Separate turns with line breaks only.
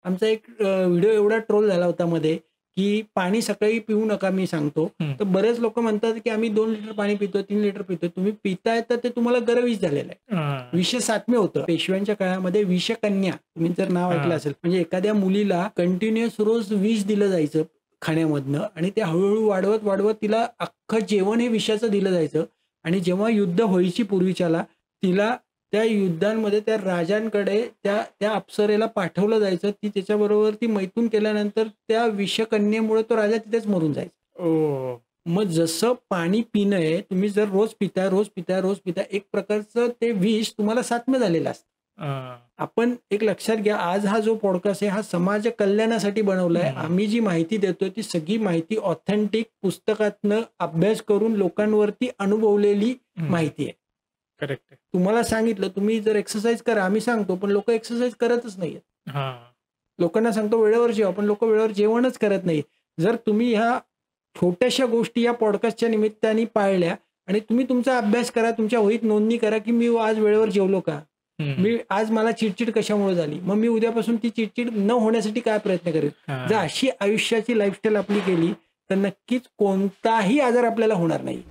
आमचा एक व्हिडिओ एवढा ट्रोल झाला होता मध्ये, की पाणी सकाळी पिऊ नका मी सांगतो. तर बरेच लोक म्हणतात की आम्ही 2 लिटर पाणी पितो, 3 लिटर पितो. तुम्ही पिताय तर ते तुम्हाला गरविष झालेलं आहे. विषसात्म्य होतं. पेशव्यांच्या काळामध्ये विषकन्या तुम्ही जर नाव ऐकलं असेल, म्हणजे एखाद्या मुलीला कंटिन्युअस रोज विष दिलं जायचं खाण्यामधनं आणि ते हळूहळू वाढवत वाढवत तिला अख्खं जेवण हे विषाचं दिलं जायचं. आणि जेव्हा युद्ध व्हायची पूर्वीच्याला, तिला त्या युद्धांमध्ये त्या राजांकडे त्या अप्सरेला पाठवलं जायचं. ती त्याच्याबरोबर ती मैथून केल्यानंतर त्या विषकन्येमुळे तो राजा तिथेच मरून जायचा. मग जसं पाणी पिणं आहे, तुम्ही जर रोज पिताय, एक प्रकारचं ते विष तुम्हाला सात्म्य झालेलं असतं. आपण एक लक्षात घ्या, आज हा जो पॉडकास्ट आहे हा समाज कल्याणासाठी बनवलाय. आम्ही जी माहिती देतोय ती सगळी माहिती ऑथेंटिक पुस्तकातनं अभ्यास करून लोकांवरती अनुभवलेली माहिती आहे.
करेक्ट.
तुम्हाला सांगितलं तुम्ही जर एक्सरसाइज करा आम्ही सांगतो, पण लोक एक्सरसाइज करतच नाहीयेत. लोकांना सांगतो वेळेवर जेवा, पण लोक वेळेवर जेवणच करत नाही. जर तुम्ही ह्या छोट्याशा गोष्टी या पॉडकास्टच्या निमित्ताने पाळल्या आणि तुम्ही तुमचा अभ्यास करा, तुमच्या वहीत नोंदणी करा की मी आज वेळेवर जेवलो का, मी आज मला चिडचिड कशामुळे झाली, मग मी उद्यापासून ती चिडचिड न होण्यासाठी काय प्रयत्न करेल. जर अशी आयुष्याची लाईफस्टाईल आपली केली तर नक्कीच कोणताही आजार आपल्याला होणार नाही.